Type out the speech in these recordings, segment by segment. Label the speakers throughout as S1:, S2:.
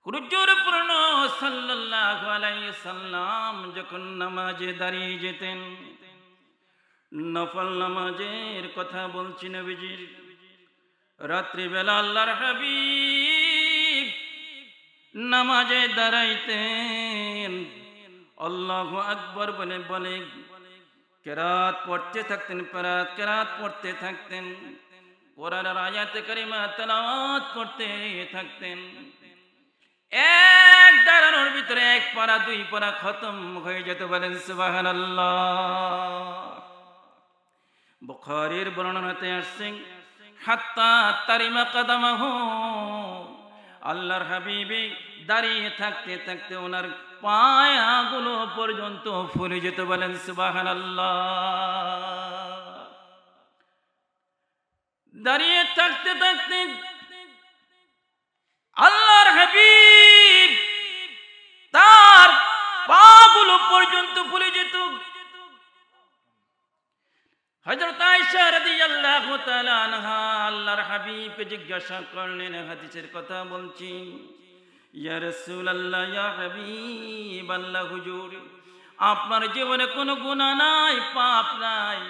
S1: হুজুর পূর্ণ সাল্লাল্লাহু আলাইহি সাল্লাম যখন নামাজে দাঁড়িয়ে যেতেন, নফল নামাজের কথা বলছি নবীজির, রাত্রিবেলা আল্লাহর হাবিব নামাজে দাঁড়াইতেন, আল্লাহু আকবার বলে বলে কেরাত পড়তে থাকতেন, কেরাত পড়তে থাকতেন, কোরআনের আয়াতে কারিমা তেলাওয়াত করতে থাকতেন। এক দাঁড়ানোর ভিতরে এক পারা দুই পারা খতম হয়ে যেত। বলেন সুবহানাল্লাহ। বুখারীর বর্ণনাতে আসছে হাত্তা তারিমা কদমাহু, আল্লাহর হাবিবে দাঁড়িয়ে থাকতে থাকতে ওনার পায়াগুলো পর্যন্ত ফুলে যেত। বলেন সুবহানাল্লাহ। দাঁড়িয়ে থাকতে থাকতে আল্লাহর হাবিব তার পাগুলো পর্যন্ত ফুলে যেত। হযরত আয়েশা রাদিয়াল্লাহু তাআলা আনহা আল্লাহর হাবিবকে জিজ্ঞাসা করলেন, হাদিসের কথা বলছি, ইয়া রাসূলুল্লাহ, ইয়া হাবিবাল্লাহ, হুজুর আপনার জীবনে কোনো গুনাহ নাই, পাপ নাই,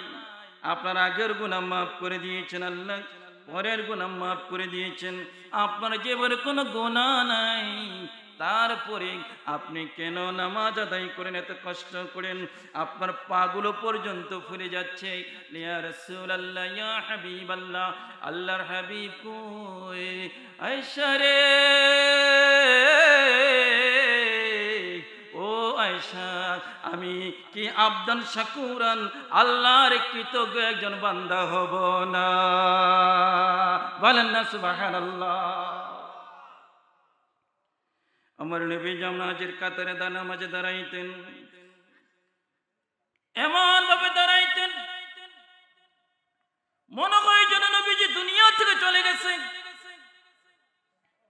S1: আপনার আগের গুনাহ মাফ করে দিয়েছেন আল্লাহ, পরের গুনাহ মাফ করে দিয়েছেন, আপনার জীবনে কোনো গুনাহ নাই, তারপরে আপনি কেন নামাজ আদায় করেন, এত কষ্ট করেন, আপনার পাগুলো পর্যন্ত ফুলে যাচ্ছে। ইয়া রাসূলুল্লাহ, ইয়া হাবিবাল্লাহ, আল্লাহর হাবিব কই? আয়েশা রে, ও আয়েশা, আমি কি আবদান শাকুরান, আল্লাহর কৃতজ্ঞ একজন বান্দা হব না? বলেন না সুবহানাল্লাহ। আমার নবী নামাজের কাতারে নামাজে দাঁড়াইতেন, এমন ভাবে দাঁড়াইতেন মনে হয় যেন নবীজি দুনিয়া থেকে চলে গেছে।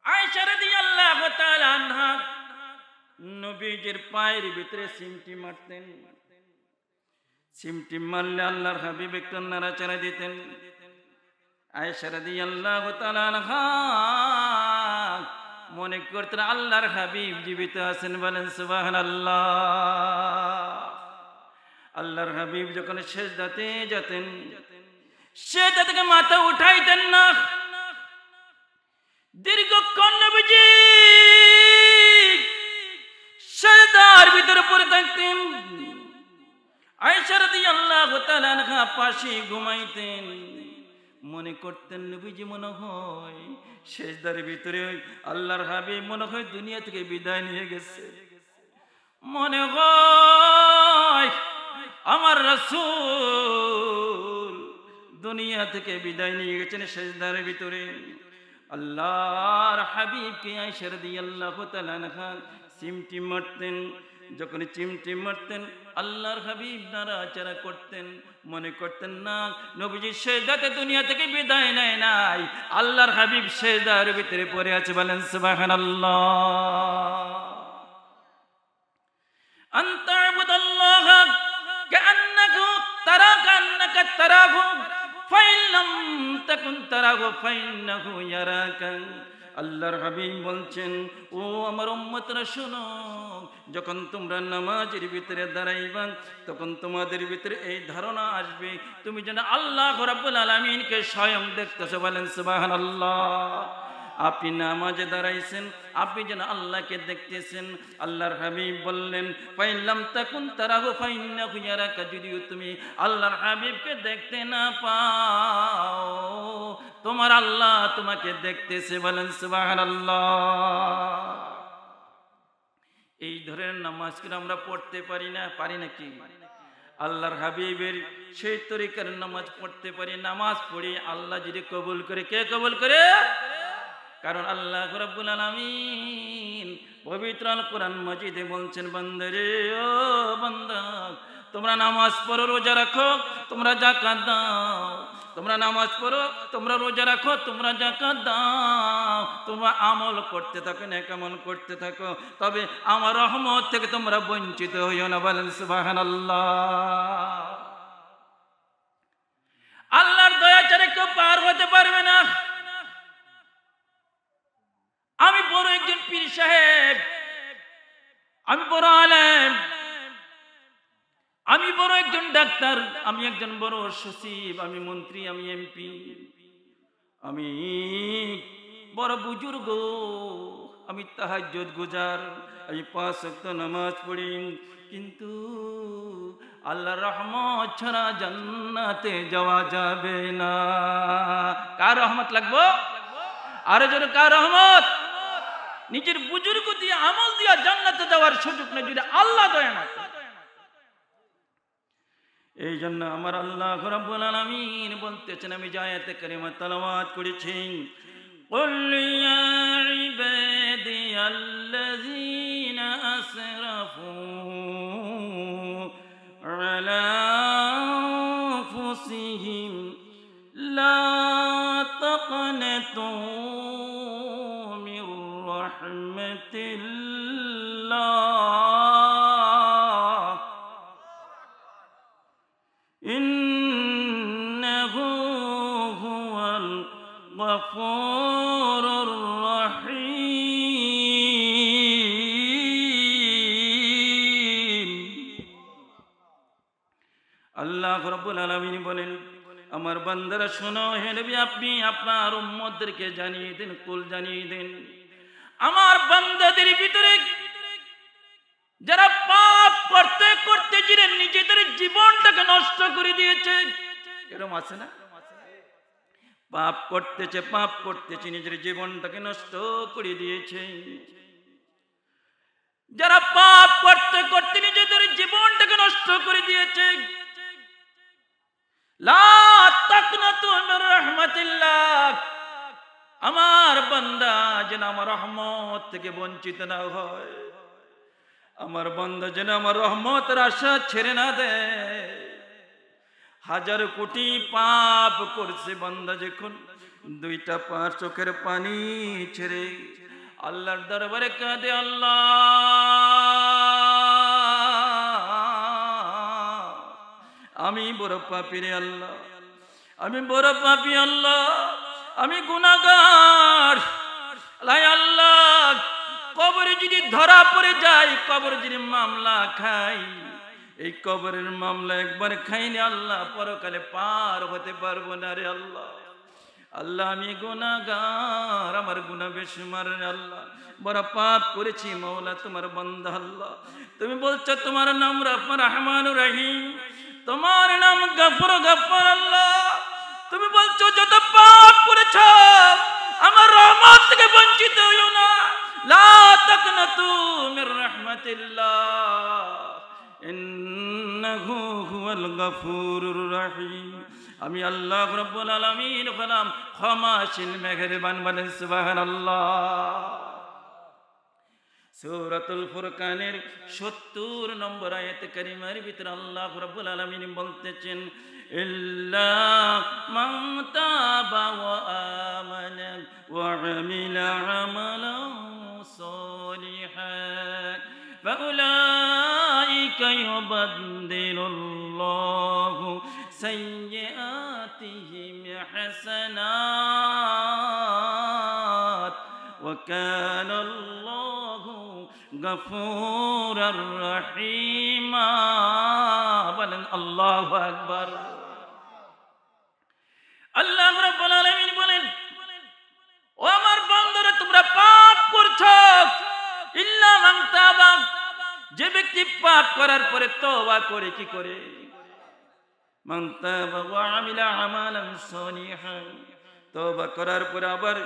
S1: আয়েশা রাদিয়াল্লাহু তাআলা আনহা নবীজির পায়ের ভিতরে সিমটি মারতেন, সিমটি মারলে আল্লাহর হাবিব একটু নাড়াচাড়া দিতেন। আয়েশা রাদিয়াল্লাহু তাআলা আনহা মনে করতেন আল্লাহর হাবিব জীবিত আছেন। বলেন সুবহানাল্লাহ। আল্লাহর হাবিব যখন সিজদাতে যেতেন, সিজদা থেকে মাথা উঠাইতেন না, দীর্ঘক্ষণ নবীজি সিজদার ভিতরে পড়ে থাকতেন। আয়েশা রাদিয়াল্লাহু তাআলা আনহা পাশে ঘুমাইতেন, মনে করতেন নবীজি মনে হয় সিজদার ভিতরে, আল্লাহর হাবিব মনে হয় দুনিয়া থেকে বিদায় নিয়ে গেছে, মনে হয় আমার রাসূল দুনিয়া থেকে বিদায় নিয়ে গেছেন সিজদার ভিতরে। আল্লাহর হাবিবকে আয়েশা রাদিয়াল্লাহু তাআলা আনহা চিমটি মারতেন, যখন চিমটি মারতেন আল্লাহর হাবিব নাড়াচাড়া করতেন, মনে করতেন না নবীজি সিজদাতে দুনিয়া থেকে বিদায় নেয় নাই, আল্লাহর হাবিব সিজদার ভিতরে পড়ে আছে। বলেন সুবহানাল্লাহ। আনতা ইবুদাল্লাহ কাআন্নাকা তারাকা তারাহু ফাইন লাম তাকুন তারাহু ফাইন্নাহু ইয়ারাকা। আল্লাহর হাবিব বলছেন, ও আমার উম্মতরা শোনো, যখন তোমরা নামাজের ভিতরে দাঁড়াইবা তখন তোমাদের ভিতরে এই ধারণা আসবে তুমি যেন আল্লাহ রাব্বুল আলামিনকে স্বয়ং দেখতেছো। বলেন সুবহানাল্লাহ। আপনি নামাজে দাঁড়াইছেন, আপনি যেন আল্লাহকে দেখতেছেন। আল্লাহর হাবিব বললেন, ফাইল্লাম তাকুন তারাহু ফাইন্নাহু ইয়ারাকা, যদিও তুমি আল্লাহর হাবিবকে দেখতে না পাও, তোমার আল্লাহ তোমাকে দেখতেছে। বলেন সুবহানাল্লাহ। এই ধরনের নামাজ কি আমরা পড়তে পারি না? পারি নাকি? আল্লাহর হাবিবের সেই তরিকার নামাজ পড়তে পারি, নামাজ পড়ি আল্লাহ যদি কবুল করে, কে কবুল করে? কারণ আল্লাহ রাব্বুল আলামিন পবিত্র আল কোরআন মাজিদে বলছেন, বান্দারে ও বান্দা, তোমরা নামাজ পড়ো, রোজা রাখো, তোমরা যাকাত দাও, তোমরা নামাজ পড়ো, তোমরা রোজা রাখো, তোমরা যাকাত দাও, তোমরা আমল করতে থাকো, নেক আমল করতে থাকো, তবে আমার রহমত থেকে তোমরা বঞ্চিত হইও না। বলেন সুবহানাল্লাহ। আল্লাহর দয়া ছাড়া কেউ পার হতে পারবে না। আমি বড় একজন পীর সাহেব, আমি বড় আলেম, আমি বড় একজন ডাক্তার, আমি একজন বড় সচিব, আমি মন্ত্রী, আমি এমপি, আমি বড় বুজুর্গ, আমি তাহাজ্জুদ গুজার, আমি 5 ওয়াক্ত নামাজ পড়ি, কিন্তু আল্লাহর রহমত ছাড়া জান্নাতে যাওয়া যাবে না। কার রহমত লাগবো? আরো জোরে কার রহমত? নিজের বুজুর্গ দিয়ে আমল দিয়া জান্নাতে যাওয়ার সুযোগ নেই যদি আল্লাহ দয়া না করে। এই জন্য আমার আল্লাহ রাব্বুল আলামিন বলতেছেন, আমি যে আয়াতে কারিমা তেলাওয়াত করেছি, قل يا عبادي الذين أسرفوا على أنفسهم لا تقنطوا من رحمة الله إنه هو الغفور الرحيم। আল্লাহ রাব্বুল আলামিন বলেন, আমার বান্দারা শোনো, হে নবী আপনি আপনার উম্মতদেরকে জানিয়ে দেন, কুল জানিয়ে দেন, আমার বান্দাদের ভিতরে যারা পাপ করতে করতে নিজেদের জীবনটাকে নষ্ট করে দিয়েছে, এরকম আছে না? পাপ করতেছে নিজের জীবনটাকে নষ্ট করে দিয়েছে। যারা পাপ করতে করতে নিজেদের জীবনটাকে নষ্ট করে দিয়েছে, লা তাকনাতু মির রাহমাতিল্লাহ, আমার বান্দা যেন আমার রহমত থেকে বঞ্চিত না হয়, আমার বান্দা যেন আমার রহমতের আশা ছেড়ে না দেয়। হাজার কোটি পাপ করছে বান্দা, যখন 2টা পা চোখের পানি ছেড়ে আল্লাহর দরবারে কাঁদে, আল্লাহ আমি বড় পাপী রে আল্লাহ, আমি বড় পাপী আল্লাহ, আমি গুনাহগার আল্লাহ, কবরে যদি ধরা পড়ে যায়, কবরে যদি মামলা খাই, এই কবরের মামলা একবার খাইনি আল্লাহ, পরকালে পার হতে পারবো না রে আল্লাহ। আল্লাহ আমি গুনাহগার, আমার গুনাহ বেশুমার রে আল্লাহ, বড় পাপ করেছি মাওলা, তোমার বান্দা আল্লাহ। তুমি বলছো তোমার নাম রহমানুর রহিম, তোমার নাম গফুর গফ্ফার আল্লাহ। তুমি বলছো যত পাপ করেছো আমার রহমত থেকে বঞ্চিত হইও না, লা তাকনাতু মির রাহমাতিল্লাহ ইন্নাহু হুয়াল গফুরুর রহিম। আমি আল্লাহ রাব্বুল আলামিন হলাম ক্ষমাশীল মেহেরবান, বলেন সুবহানাল্লাহ। সূরাতুল ফুরকানের 70 নম্বর আয়াতে কারিমার ভিতরে আল্লাহ রাব্বুল আলামিন বলতেছেন, ইল্লা মান তাবা ওয়া আমানা ওয়া আমিলা আমালান সালিহান ফাউলাইকা ইউবাদদিলুল্লাহু সাইয়্যাতিহিম হাসানাত ওয়া কানাল্লাহু গফুরুর রহিম। বলেন আল্লাহু আকবার। আল্লাহ রাব্বুল আলামিন বলেন, ও আমার বান্দারা তোমরা পাপ করছো, ইল্লা মান তাবা, যে ব্যক্তি পাপ করার পরে তওবা করে, কি করে? মান তাবা ওয়া আমিলা আমালান সালিহান, তওবা করার পরে আবার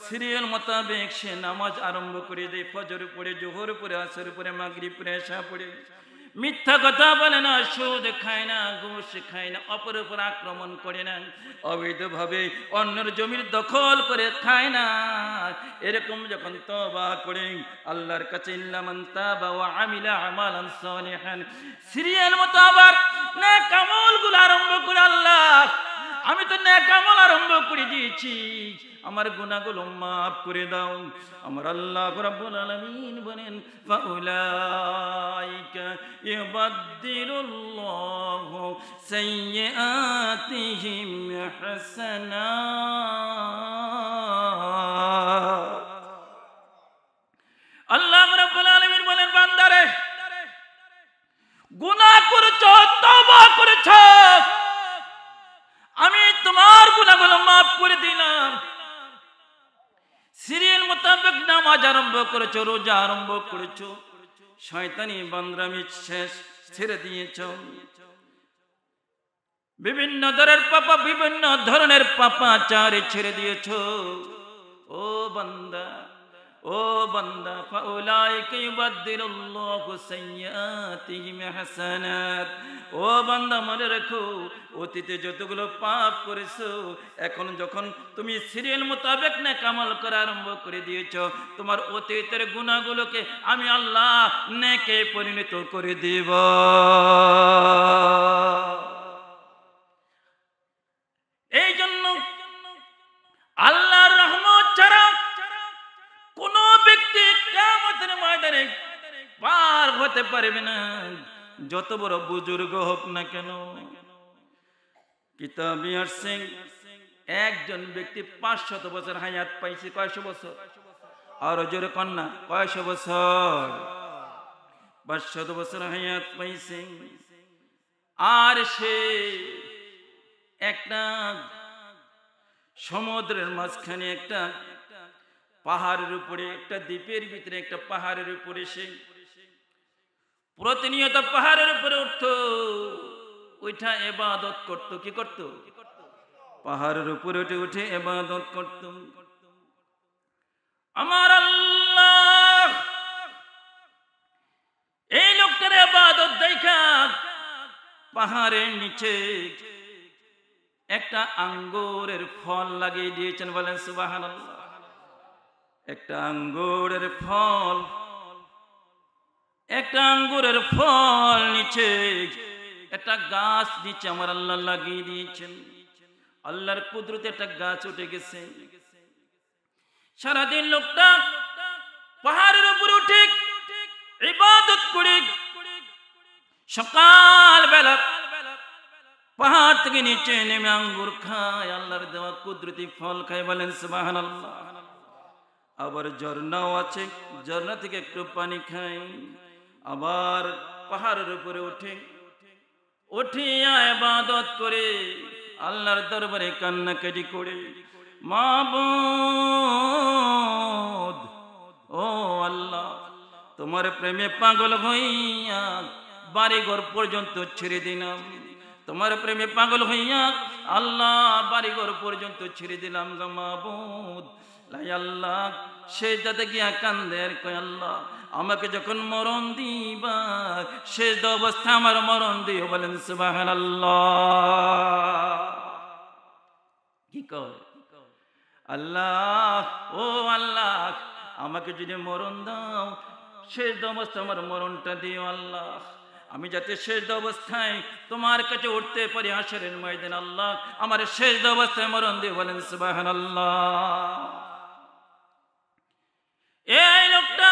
S1: সিরিয়াল মোতাবেক সে নামাজ আরম্ভ করে দেয়, ফজর পড়ে, জোহর পড়ে, আসর পড়ে, মাগরিব পড়ে, এশা পড়ে, মিথ্যা কথা বলে না, সুদ খায় না, ঘুষ খায় না, অপরের উপর আক্রমণ করে না, অবৈধভাবে অন্যের জমির দখল করে খায় না। এরকম যখন তওবা করে আল্লাহর কাছে ইল্লা মান তাবা ওয়া আমিলা আমালান সালিহান, সিরিয়াল মতো আবার নেক আমলগুলো আরম্ভ করে, আল্লাহ আমি তো নেক আমল আরম্ভ করে দিয়েছি, আমার গুনাহগুলো মাফ করে দাও। আমার আল্লাহ রাব্বুল আলামিন বলেন, ফাউলাইকা ইউবাদদিলুল্লাহু সাইয়্যাতিহিম হাসানাত। আল্লাহ রাব্বুল আলামিন বলেন, বান্দারে গুনাহ করেছো, তওবা করেছো, আমি তোমার গুনাহগুলো মাফ করে দিলাম। সিরিয়াল মোতাবেক নামাজ আরম্ভ করেছো, রোজা আরম্ভ করেছো, শয়তানি বান্দরামি শেষ ছেড়ে দিয়েছো, বিভিন্ন ধরনের পাপাচারে ছেড়ে দিয়েছো। ও বান্দা, ও বান্দা, ফাউলাইকা ইউবাদদিলুল্লাহু সাইয়্যাতিহিম হাসানাত। ও বান্দা, মনে রেখো, অতীতে যতগুলো পাপ করেছো, এখন যখন তুমি সিরিয়াল মোতাবেক নেক আমল করা আরম্ভ করে দিয়েছো, তোমার অতীতের গুনাহগুলোকে আমি আল্লাহ নেকে পরিণত করে দিব। এই জন্য আল্লাহর রহমত ছাড়া কোন ব্যক্তি কিয়ামতের ময়দানে পার হতে পারবে না, যত বড় বুজুর্গ হোক না কেন। কিতাবে আসছে একজন ব্যক্তি 500 বছর হায়াত পাইছে। কয়শো বছর? আর জোরে কন্যা, কয়শো বছর? 500 বছর হায়াত পাইছে। আর সে একটা সমুদ্রের মাঝখানে একটা পাহাড়ের উপরে, একটা দ্বীপের ভিতরে একটা পাহাড়ের উপরে সে প্রতিনিয়ত পাহাড়ের উপরে উঠতো, ওইটা ইবাদত করত। কি করত? পাহাড়ের উপরে উঠে উঠে ইবাদত করত। আমার আল্লাহ এই লোকটার ইবাদত দেখা পাহাড়ের নিচে একটা আঙ্গুরের ফল লাগিয়ে দিয়েছেন। বলেন সুবহানাল্লাহ। একটা আঙ্গুরের ফল, একটা আঙ্গুরের ফল নিচে একটা গাছ নিচে আমার আল্লাহ লাগিয়ে দিয়েছেন। আল্লাহর কুদরতে একটা গাছ উঠে গেছে। সারাদিন লোকটা পাহাড়ের উপর উঠে ইবাদত করে, সকাল বেলা পাহাড় থেকে নিচে নেমে আঙ্গুর খায়, আল্লাহর দেওয়া কুদরতি ফল খায়। বলেন সুবহানাল্লাহ। আবার ঝর্ণাও আছে, ঝর্ণা থেকে একটু পানি খায়। আবার পাহাড়ের উপরে উঠে উঠিয়া ইবাদত করে, আল্লাহর দরবারে কান্নাকাটি করে, মাবুদ ও আল্লাহ, তোমার প্রেমে পাগল হইয়া বাড়িঘর পর্যন্ত ছেড়ে দিলাম। তোমার প্রেমে পাগল হইয়া আল্লাহ বাড়িঘর পর্যন্ত ছেড়ে দিলাম গো মাবুদ। লাই আল্লাহ সেজদাতে গিয়া কান্দে, কয় আল্লাহ আমাকে যখন মরণ দিবা, সেজদা অবস্থা আমার মরণ দিও। বলেন সুবহানাল্লাহ। কি কয়? আল্লাহ ও আল্লাহ, আমাকে যদি মরণ দাও, সেজদা অবস্থা আমার মরণটা দিও আল্লাহ। আমি যাতে সেজদা অবস্থায় তোমার কাছে উঠতে পারি হাশরের ময়দানে। আল্লাহ আমার সেজদা অবস্থায় মরণ দিও। বলেন সুবহানাল্লাহ। এই লোকটা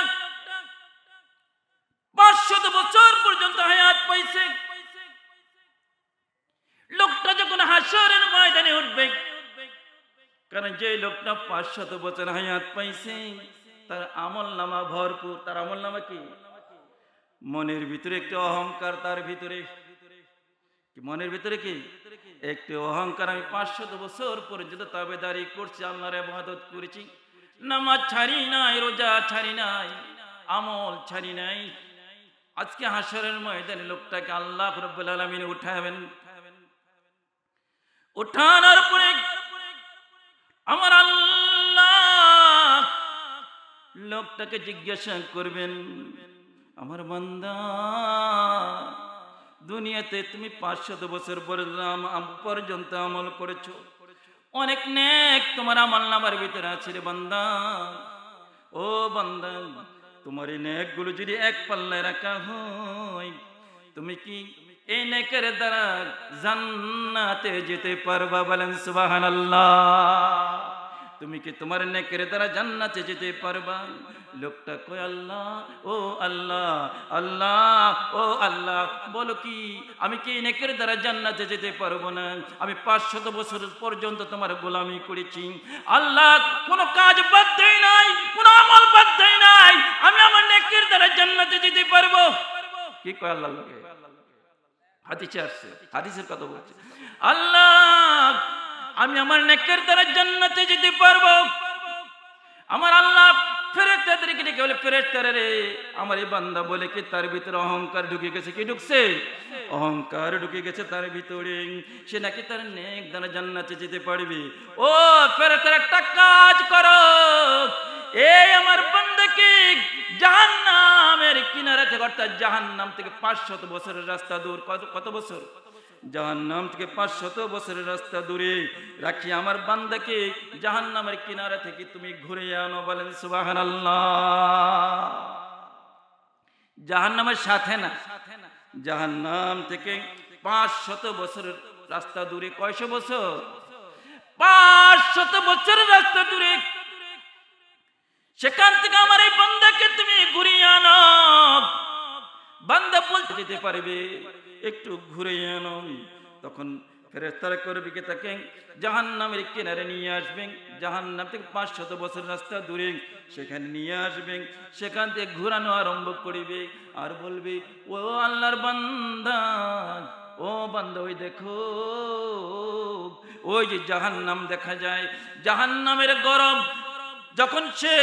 S1: 500 বছর পর্যন্ত হায়াত পাইছে। লোকটা যখন হাশরের ময়দানে উঠবে, কারণ যে লোকটা 500 বছর হায়াত পাইছে তার আমলনামা ভরপুর। তার আমলনামা কি? মনের ভিতরে একটু অহংকার, তার ভিতরে মনের ভিতরে কি একটু অহংকার। আমি 500 বছর পর্যন্ত তাবেদারি করছি, আল্লাহর ইবাদত করেছি, নামাজ ছাড়ি নাই, রোজা ছাড়ি নাই, আমল ছাড়ি নাই। আজকে হাশরের ময়দানে লোকটাকে আল্লাহ রাব্বুল আলামিন উঠাবেন। উঠানোর পরে আমার আল্লাহ লোকটাকে জিজ্ঞাসা করবেন, আমার বান্দা দুনিয়াতে তুমি 500 বছর পর্যন্ত আমল করেছো, অনেক নেক তোমার আমলনামার ভিতরে আছে রে বান্দা। ও বান্দা, তোমার এই নেকগুলো যদি এক পাল্লায় রাখা হয়, তুমি কি এই নেকের দ্বারা জান্নাতে যেতে পারবা? বলেন সুবহানাল্লাহ। তুমি কি তোমার নেকের দ্বারা জান্নাতে যেতে পারবা? লোকটা কয় আল্লাহ, ও আল্লাহ, আল্লাহ, ও আল্লাহ, বলো কি আমি কি নেকের দ্বারা জান্নাতে যেতে পারবো না? আমি 500 বছর পর্যন্ত তোমার গোলামি করেছি আল্লাহ, কোনো কাজ বাদ দেই নাই, কোনো আমল বাদ দেই নাই, আমি আমার নেকের দ্বারা জান্নাতে যেতে পারবো। কি কয় আল্লাহ? লোকে হাদিসে আসছে, হাদিসের কথা বলছে, আল্লাহ আমি আমার নেকের দ্বারা জান্নাতে যেতে পারবো। আমার আল্লাহ ফেরেশতাদেরকে ডেকে বলে, ফেরেশতারা রে, আমার এই বান্দা বলে কি তার ভিতরে অহংকার ঢুকে গেছে। কি ঢুকছে? অহংকার ঢুকে গেছে তার ভিতরে, সে নাকি তার নেক দ্বারা জান্নাতে যেতে পারবে। ও ফেরেশতারা, একটা কাজ করো, এই আমার বান্দাকে জাহান্নামের কিনারা থেকে, অর্থাৎ জাহান্নাম থেকে 500 বছরের রাস্তা দূর। কত বছর? জাহান্নাম থেকে 500 বছরের রাস্তা দূরে রাখি আমার বান্দাকে জাহান্নামের কিনারা থেকে তুমি ঘুরে আনো। বলেন সুবহানাল্লাহ। জাহান্নামের সাথে না, জাহান্নাম থেকে 500 বছরের রাস্তা দূরে। কয়শো বছর? 500 বছরের রাস্তা দূরে। সেখান থেকে আমার এই বান্দাকে তুমি ঘুরিয়ে আনো। বান্দা বলতে যেতে পারবে, একটু ঘুরে আনো। তখন ফেরেশতারা করবে কি, তাকে জাহান্নামের কিনারে নিয়ে আসবেন। জাহান্নাম থেকে 500 বছর রাস্তা দূরে, সেখানে নিয়ে আসবেন। সেখান থেকে ঘুরানো আরম্ভ করবে আর বলবে, ও আল্লাহর বান্দা, ও বান্দা, ওই দেখো, ওই যে জাহান্নাম দেখা যায়, জাহান্নামের গরম যখন সে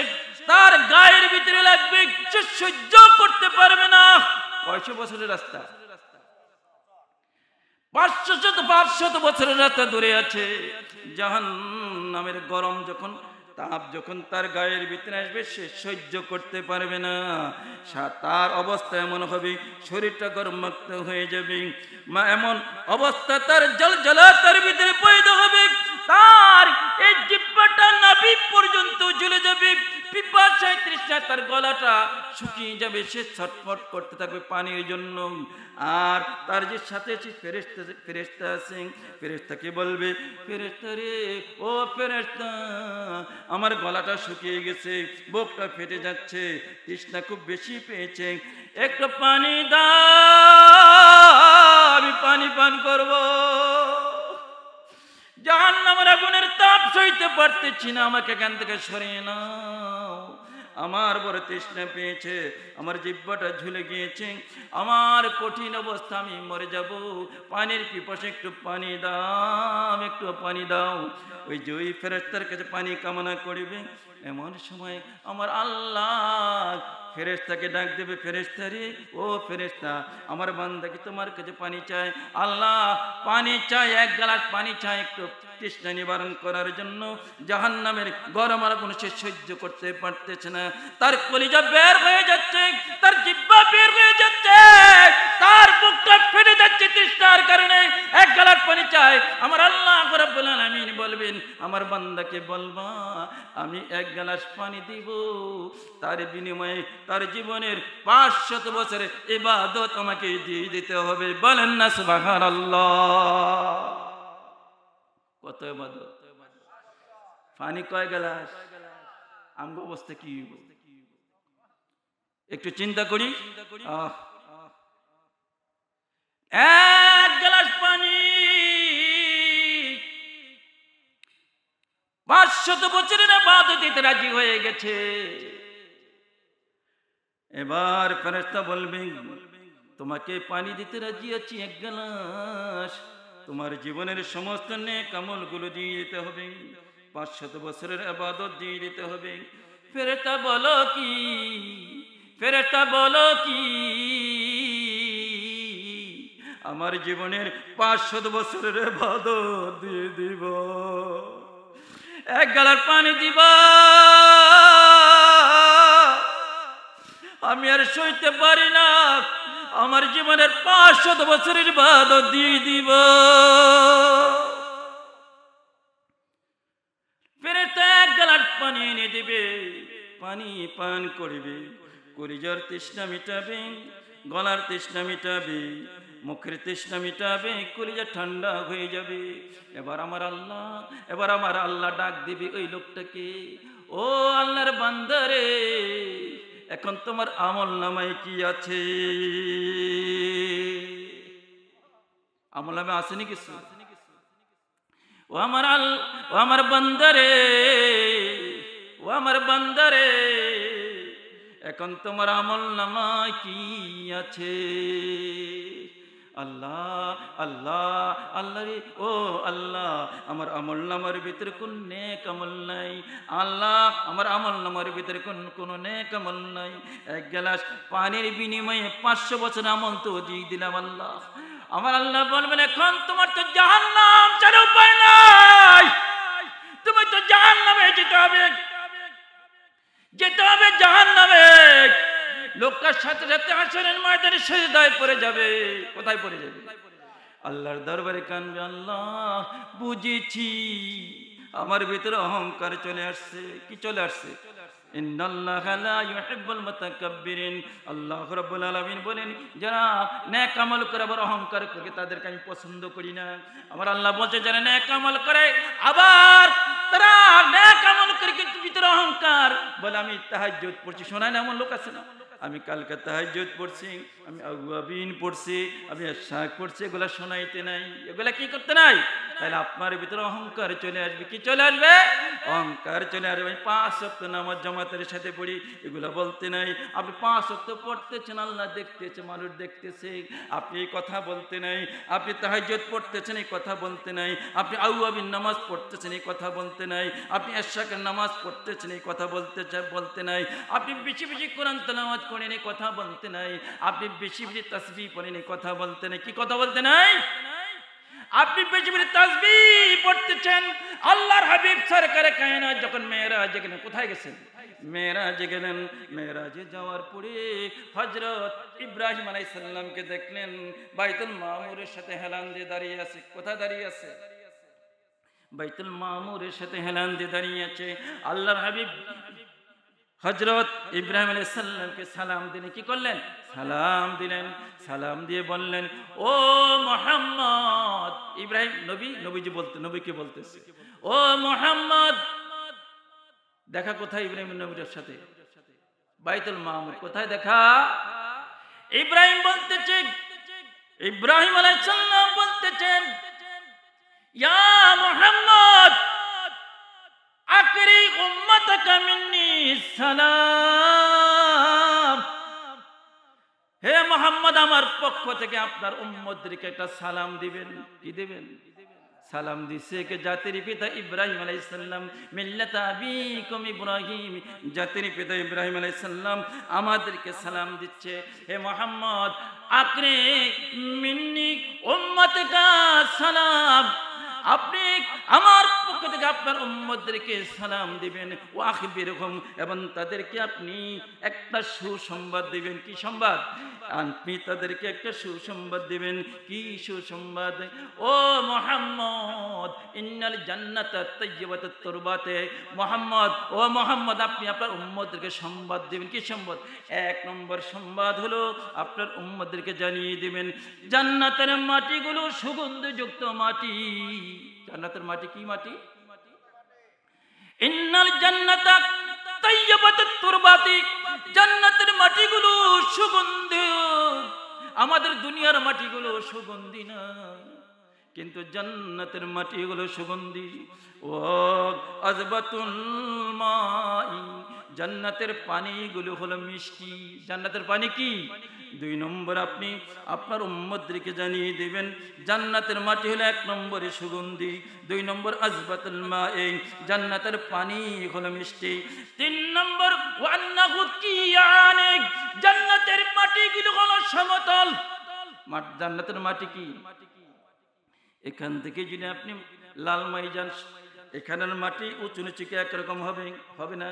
S1: তার গায়ের ভিতরে লাগবে, সে সহ্য করতে পারবে না। 500 বছরের রাস্তা, 500 বছরের রাস্তা দূরে আছে। জাহান্নামের গরম যখন, তাপ যখন তার গায়ের ভিতরে আসবে, সে সহ্য করতে পারবে না। তার অবস্থা এমন হবে, শরীরটা গরমাক্ত হয়ে যাবে, এমন অবস্থা তার জ্বলজ্বলা তার ভিতরে পয়দা হবে, তার এই জিহ্বাটা নাভি পর্যন্ত জ্বলে যাবে, পিপাসায় তৃষ্ণায় তার গলাটা শুকিয়ে যাবে, সে ছটফট করতে থাকবে পানির জন্য। আর তার যে সাথে ফেরেশতা আছে, ফেরেশতাকে বলবে, ফেরেশতা রে, ও ফেরেশতা, আমার গলাটা শুকিয়ে গেছে, বুকটা ফেটে যাচ্ছে, তৃষ্ণা খুব বেশি পেয়েছে, একটু পানি দাও, আমি পানি পান করব। জাহান্নামের আগুনের তাপ সইতে পারতেছি না, আমাকে এখান থেকে সরিয়ে নাও, আমার বড় তৃষ্ণা পেয়েছে, আমার জিহ্বাটা ঝুলে গিয়েছে, আমার কঠিন অবস্থা, আমি মরে যাব, পানির পিপাসে একটু পানি দাও, একটু পানি দাও। ওই যে ওই ফেরেশতার কাছে পানি কামনা করবে, এমন সময় আমার আল্লাহ ফেরেশতাকে ডাক দেবে, ফেরেশতা রে, ও ফেরেশতা, আমার বান্দাকে তোমার কাছে পানি চায়, আল্লাহ পানি চাই, 1 গ্লাস পানি চাই, একটু তৃষ্ণা নিবারণ করার জন্য। জাহান্নামের গরম আগুন সে সহ্য করতে পারতেছে না, তার কলিজা বের হয়ে যাচ্ছে, তার জিহ্বা বের হয়ে যাচ্ছে, তার বুকটা ফেটে যাচ্ছে তৃষ্ণার কারণে। 1 গ্লাস পানি চাই। আমার আল্লাহ রাব্বুল আলামিন বলবেন, আমার বান্দাকে বলবা আমি 1 গ্লাস পানি দিব, তার বিনিময়ে তার জীবনের 500 বছরের ইবাদত আমাকে দিয়ে দিতে হবে। বলেন না সুবহানাল্লাহ। কত ইবাদত! পানি কয় গ্লাস? আমগো অবস্থা কি? একটু চিন্তা করি। 1 গ্লাস পানি 500 বছরের ইবাদত দিতে রাজি হয়ে গেছে। এবার ফেরেশতা বলবে, তোমাকে পানি দিতে রাজি আছি 1 গ্লাস, তোমার জীবনের সমস্ত নেক আমলগুলো দিয়ে দিতে হবে, 500 বছরের ইবাদত দিয়ে দিতে হবে। ফেরেশতা বলো কি? ফেরেশতা বলো কি? আমার জীবনের 500 বছরের ইবাদত দিয়ে দিব, 1 গ্লাস পানি দিব, আমি আর সইতে পারি না, আমার জীবনের 500 বছরের ইবাদত দিয়ে দিব। ফেরেশতা 1 গ্লাস পানি এনে দিবে, পানি পান করবে, কলিজার তৃষ্ণা মিটাবে, গলার তৃষ্ণা মিটাবে, মুখের তৃষ্ণা মিটাবে, কলিজা ঠান্ডা হয়ে যাবে। এবার আমার আল্লাহ ডাক দিবে ওই লোকটাকে, ও আল্লাহর বান্দারে, এখন তোমার আমল নামায় কি আছে? আমল নামে আসেনি কিছু? ও আমার বান্দারে, এখন তোমার আমল নামায় কি আছে? আল্লাহ রে, ও আল্লাহ, আমার আমল নামার ভিতরে কোন নেক আমল নাই। আল্লাহ, আমার আমল নামার ভিতরে কোন নেক আমল নাই। এক গ্লাস পানির বিনিময়ে 500 বছর আমল তো দিয়ে দিলাম আল্লাহ। আমার আল্লাহ বলবেন, এখন তোমার তো জাহান্নাম ছাড়া উপায় নাই, তুমি তো জাহান্নামে যেতে হবে জাহান্নামে। লোকটার সাথে সাথে হাসরের ময়দানে সিজদায় পড়ে যাবে। কোথায় পড়ে যাবে? আল্লাহর দরবারে কাঁদবে, আল্লাহ বুঝেছি আমার ভিতরে অহংকার চলে আসছে। কি চলে আসছে? ইন্নাল্লাহা লা ইউহিব্বুল মুতাকাব্বিরিন। আল্লাহ রাব্বুল আলামিন বলেন, যারা নেক আমল করে আবার অহংকার করে তাদেরকে আমি পছন্দ করি না। আমার আল্লাহ বলছে, যারা নেক আমল করে আবার তারা নেক আমল করে কিন্তু ভিতরে অহংকার বলে, আমি তাহাজ্জুদ পড়ছি। শোনায় না, এমন লোক আছে না? আমি কালকে তাহাজ্জুদ পড়ছি, আমি আউয়াবিন পড়ছি, আমি শাক পড়ছি, এগুলা শোনাইতে নাই, এগুলা কি করতে নাই? তাহলে আপনার ভিতরে অহংকার চলে আসবে। কি চলে আসবে? অহংকার চলে আসবে। 5 ওয়াক্ত নামাজ জামাতের সাথে পড়ি, এগুলা বলতে নাই। আপনি 5 ওয়াক্ত পড়তেছেন, আল্লাহ দেখতেছে, মানুষ দেখতেছে, আপনি এই কথা বলতে নাই। আপনি তাহাজ্জুদ পড়তেছেন, এই কথা বলতে নাই। আপনি আউয়াবিন নামাজ পড়তেছেন, এই কথা বলতে নাই। আপনি এশাকের নামাজ পড়তেছেন, এই কথা বলতে নাই। আপনি বেশি বেশি কোরআন তেলাওয়াত করেন, এই কথা বলতে নাই। আপনি বেশি বেশি তাসবিহ পড়েন, এই কথা বলতে নাই। কি কথা বলতে নাই? আপনি বেশি বেশি তাসবিহ পড়তেছেন। আল্লাহর হাবিব সরকারে কায়নাত যখন মেরাজে গেলেন, কোথায় গেছেন? মেরাজে গেলেন। মেরাজে যাওয়ার পরে হযরত ইব্রাহিম আলাইহিস সালামকে দেখলেন বাইতুল মামুরের সাথে হেলান দিয়ে দাঁড়িয়ে আছে। কোথায় দাঁড়িয়ে আছে? বাইতুল মামুরের সাথে হেলান দিয়ে দাঁড়িয়ে আছে। আল্লাহর হাবিব হযরত ইব্রাহিম আলাইহিস সালামকে সালাম দিলেন। কি করলেন? সালাম দিলেন। সালাম দিয়ে বললেন, ও মুহাম্মদ। ইব্রাহিম নবীজি নবীকে বলতেছে, ও মুহাম্মদ। দেখা কোথায় ইব্রাহিম নবীর সাথে? বাইতুল মামুর। কোথায় দেখা? ইব্রাহিম বলতেছেন, ইব্রাহিম আলাইহিস সালাম বলতেছেন, ইয়া মুহাম্মদ আকরি উম্মাতাকা মিন্নি সালাম। হে মুহাম্মদ, আমার পক্ষ থেকে আপনার উম্মতদেরকে একটা সালাম দিবেন। কি দিবেন? সালাম দিছে কে? জাতির পিতা ইব্রাহিম আলাইহিস সালাম। মিল্লাতা আবিকুম ইব্রাহিম, জাতির পিতা ইব্রাহিম আলাইহিস সালাম আমাদেরকে সালাম দিচ্ছে। হে মুহাম্মদ, আকরি মিন্নি উম্মাতাকা সালাম, আপনি আমার পক্ষ থেকে আপনার উম্মতদেরকে সালাম দিবেন। ও আখবিরহুম, এবং তাদেরকে আপনি একটা সুসংবাদ দিবেন। কি সংবাদ? আপনি তাদেরকে একটা সুসংবাদ দিবেন। কি সুসংবাদ? ও মুহাম্মদ, ইন্নাল জান্নাতা তাইয়্যিবাতুত তুরবাতে। মুহাম্মদ, ও মুহাম্মদ, আপনি আপনার উম্মতদেরকে সংবাদ দিবেন। কি সংবাদ? 1 নম্বর সংবাদ হলো আপনার উম্মতদেরকে জানিয়ে দিবেন জান্নাতের মাটিগুলো সুগন্ধযুক্ত মাটি। জান্নাতের মাটি কি মাটি? ইন্নাল জান্নাতা তাইয়্যিবাতুত তুরবাতি, জান্নাতের মাটিগুলো সুগন্ধি। আমাদের দুনিয়ার মাটিগুলো সুগন্ধি না, কিন্তু জান্নাতের মাটিগুলো সুগন্ধি। ও আযবাতুল মাই, জান্নাতের পানিগুলো হলো মিষ্টি। জান্নাতের পানি কি? 2 নম্বর আপনি আপনার উম্মতদেরকে জানিয়ে দিবেন জান্নাতের মাটি হলো 1 নম্বরে সুগন্ধি, 2 নম্বর আযবাতুল মাই, জান্নাতের পানি হলো মিষ্টি, 3 নম্বর ওয়ান্নাহু কিয়ানিক, জান্নাতের মাটিগুলো হলো সমতল। জান্নাতের মাটি কি? এখান থেকে যদি আপনি লালমাই যান, এখানের মাটি উঁচু নিচুকে একরকম হবে না।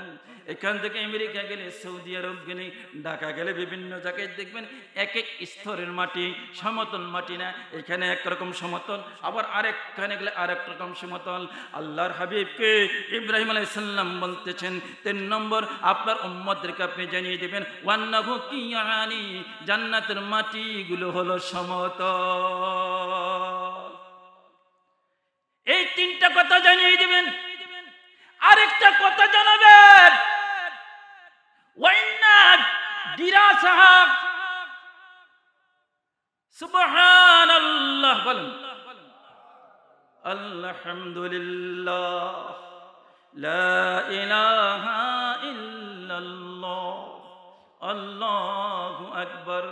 S1: এখান থেকে আমেরিকা গেলে, সৌদি আরব গেলে, ঢাকা গেলে বিভিন্ন জায়গায় দেখবেন এক এক স্তরের মাটি, সমতল মাটি না, এখানে একরকম সমতল, আবার আরেকখানে গেলে আরেক রকম সমতল। আল্লাহর হাবিবকে ইব্রাহিম আলাইহিস সালাম বলতেছেন 3 নম্বর আপনার উম্মতদেরকে আপনি জানিয়ে দিবেন ওয়ান্নাহু কিয়ানি, জান্নাতের মাটিগুলো হলো সমতল। এই 3টা কথা জানিয়ে দিবেন। আরেকটা কথা জানাবেন, ওয়াইন্না দিরাসাহা, সুবহানাল্লাহ বলেন, আলহামদুলিল্লাহ, লা ইলাহা ইল্লাল্লাহ, আল্লাহু আকবার।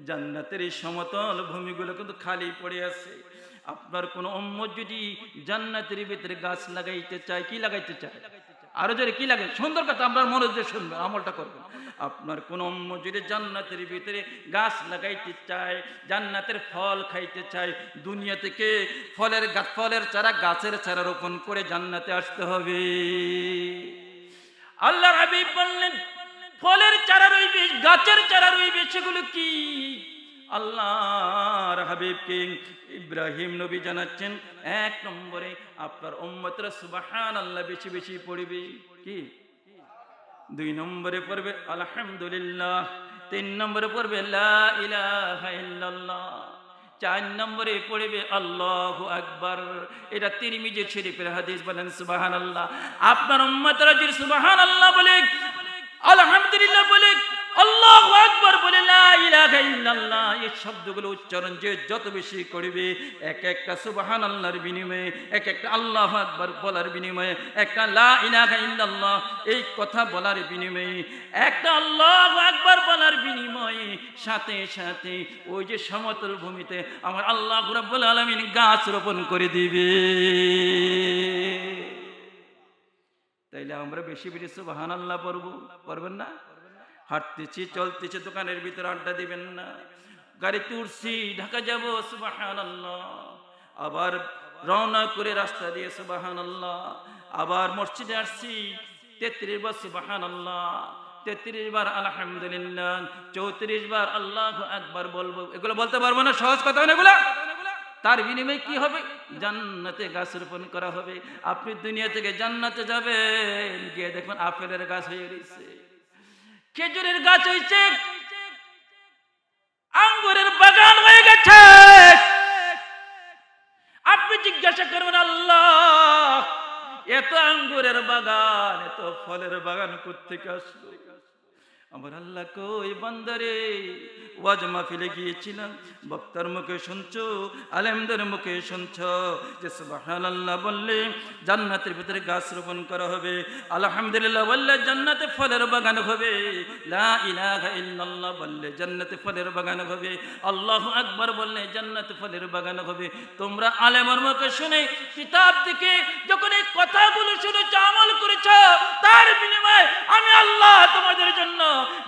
S1: জান্নাতের এই সমতল ভূমিগুলো কিন্তু খালি পড়ে আছে। আপনার কোন উম্মত যদি জান্নাতের ভিতরে গাছ লাগাইতে চায়, কি লাগাইতে চায়? আরো জোরে কি লাগে? সুন্দর কথা, আপনার মনোযোগ শুনবেন, আমলটা করবেন। আপনার কোন উম্মত যদি জান্নাতের ভিতরে গাছ লাগাইতে চায়, জান্নাতের ফল খাইতে চায়, দুনিয়া থেকে ফলের চারা, গাছের চারা রোপণ করে জান্নাতে আসতে হবে। আল্লাহর হাবিব বললেন ফলের চারা রইবে, গাছের চারা রইবে, সেগুলো কি? আল্লাহর হাবিবকে ইব্রাহিম নবী জানাচ্ছেন 1 নম্বরে আপনার উম্মতরা সুবহানাল্লাহ বেশি বেশি পড়বে, কি? 2 নম্বরে পড়বে আলহামদুলিল্লাহ, 3 নম্বরে পড়বে লা ইলাহা ইল্লাল্লাহ, 4 নম্বরে পড়বে আল্লাহু আকবার। এটা তিরমিজি শরীফের হাদিস। বলেন সুবহানাল্লাহ। আপনার উম্মতরা যদি সুবহানাল্লাহ বলে, আলহামদুলিল্লাহ বলে, আল্লাহু আকবার বলে, লা ইলাহা ইল্লাল্লাহ, এই শব্দগুলো উচ্চারণ যে যত বেশি করবে, এক একটা সুবহানাল্লাহর বিনিময়ে, এক একটা আল্লাহু আকবার বলার বিনিময়ে, একটা লা ইলাহা ইল্লাল্লাহ এই কথা বলার বিনিময়ে, একটা আল্লাহু আকবার বলার বিনিময়ে, সাথে সাথে ওই যে সমতল ভূমিতে আমার আল্লাহ রাব্বুল আলামিন গাছ রোপণ করে দিবে। তাইলে আমরা বেশি বেশি সুবহানাল্লাহ পড়বেন না? হাঁটতেছি, চলতেছি, দোকানের ভিতরে আড্ডা দিবেন না। গাড়িতে উঠছি, ঢাকা যাব, সুবহানাল্লাহ। আবার রওনা করে রাস্তা দিয়ে সুবহানাল্লাহ। আবার মসজিদে আসছি, 33 বার সুবহানাল্লাহ, 33 বার আলহামদুলিল্লাহ, 34 বার আল্লাহু আকবার বলবো। এগুলো বলতে পারবো না, সহজ কথা না এগুলা। তার বিনিময়ে কি হবে? জান্নাতে গাছ রোপণ করা হবে। আপনি দুনিয়া থেকে জান্নাতে যাবেন, গিয়ে দেখবেন আপেলের গাছ হয়ে গেছে, খেজুরের গাছ হয়েছে, আঙ্গুরের বাগান হয়ে গেছে। আপনি জিজ্ঞাসা করবেন আল্লাহ এত আঙ্গুরের বাগান, এত ফলের বাগান কোত্থেকে আসলো? আমার আল্লাহ কই বান্দারে, ওয়াজ মাহফিলে গিয়েছিলাম, বক্তার মুখে শুনছো, আলেমদের মুখে শুনছো যে সুবহানাল্লাহ বললে জান্নাতের ভিতরে গাছ রোপণ করা হবে, আলহামদুলিল্লাহ বললে জান্নাতে ফলের বাগান হবে, লা ইলাহা ইল্লাল্লাহ বললে জান্নাতে ফলের বাগান হবে, আল্লাহু আকবার বললে জান্নাতে ফলের বাগান হবে। তোমরা আলেমের মুখে শুনে, কিতাব থেকে যখন এই কথাগুলো শুনেছো, আমল করেছো, তার বিনিময়ে আমি আল্লাহ তোমাদের জন্য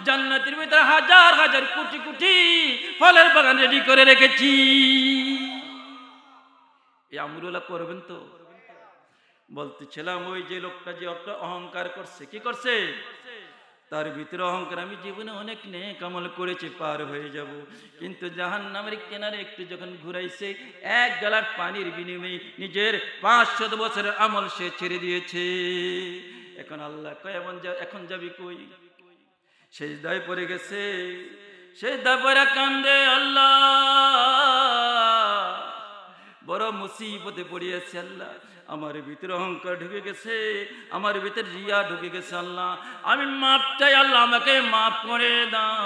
S1: জান্নাতের ভিতরে হাজার হাজার কোটি কোটি ফলের বাগান রেডি করে রেখেছি। এই আমলগুলো করবেন তো? বলতেছিলাম ওই যে লোকটা যে অহংকার করছে, কি করছে? তার ভিতরে অহংকার, আমি জীবনে অনেক নেক আমল করেছি, পার হয়ে যাব, কিন্তু জাহান্নামের কিনারে একটু যখন ঘুরাইছে, 1 গ্লাস পানির বিনিময়ে নিজের 500 বছরের আমল সে ছেড়ে দিয়েছে। এখন আল্লাহ কয় এখন যাবি কই? সেজদায় পড়ে গেছে, সেজদায় পড়ে কান্দে, আল্লাহ বড় মুসিবতে পড়িয়েছে, আল্লাহ আমার ভিতরে অহংকার ঢুকে গেছে, আমার ভিতরে রিয়া ঢুকে গেছে, আল্লাহ আমি মাপ চাই, আল্লাহ আমাকে মাফ করে দাও,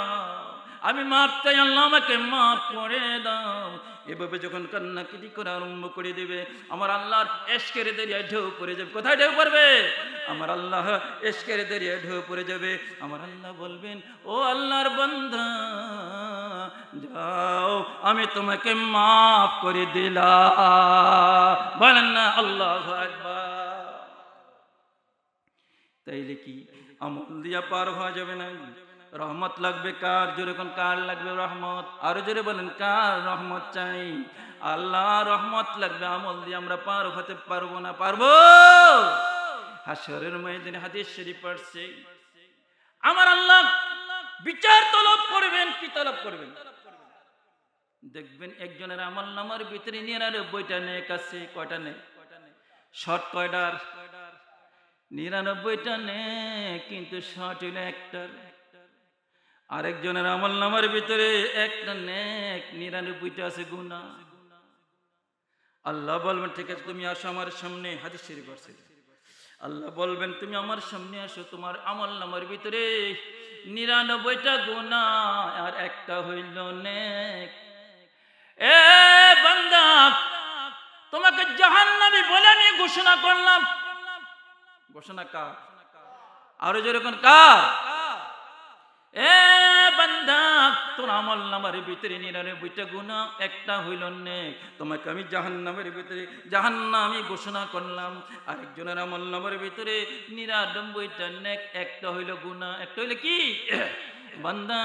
S1: আমি মাপ চাই, আল্লাহ আমাকে মাফ করে দাও। এভাবে যখন কান্নাকাটি করে আরম্ভ করে দেবে, আমার আল্লাহর এশকের দরিয়ায় ঢেউ পড়ে যাবে। কোথায় ঢেউ পড়বে? আমার আল্লাহ এশকের দরিয়ায় ঢেউ পড়ে যাবে। আমার আল্লাহ বলবেন, ও আল্লাহর বান্দা যাও, আমি তোমাকে মাফ করে দিলাম। বলেন না আল্লাহু আকবার। তাইলে কি আমল দিয়া পার হওয়া যাবে না? রহমত লাগবে কার? জোরে কোন কার লাগবে রহমত? আরো জোরে বলেন কার রহমত চাই? আল্লাহ রহমত লাগবে, আমল দিয়ে আমরা পার হতে পারবো না। পারবো? হাশরের ময়দানে হাদিস শরীফ পড়ছে, আমার আল্লাহ বিচার তলব করবেন। কি তলব করবেন? দেখবেন একজনের আমল নামার ভিতরে 99টা নেক আছে। কয়টা নেক? শর্ট কয়টার? 99টা নেক, কিন্তু শর্ট হইল একটার। আরেকজনের আমল নামার ভিতরে একটা নেক, 99টা আছে গুনাহ। আল্লাহ বলবেন ঠিক আছে তুমি আসো আমার সামনে। হাদিস শরীফ আছে, আল্লাহ বলবেন তুমি আমার সামনে আসো, তোমার আমল নামার ভিতরে 99টা গুনাহ আর একটা হইল নেক। এ বান্দা, তোমাকে জাহান্নামী বলে আমি ঘোষণা করলাম। ঘোষণা কার? আরো যেরকম কার? এ বান্দা, তোর আমল নামার ভিতরে 99টা গুনাহ, একটা হইল নেক, তোমাকে আমি জাহান্নামের ভিতরে জাহান্নামী ঘোষণা করলাম। আরেকজনের আমল নামার ভিতরে 99টা নেক, একটা হইল গুনাহ, একটা হইল কি? বান্দা,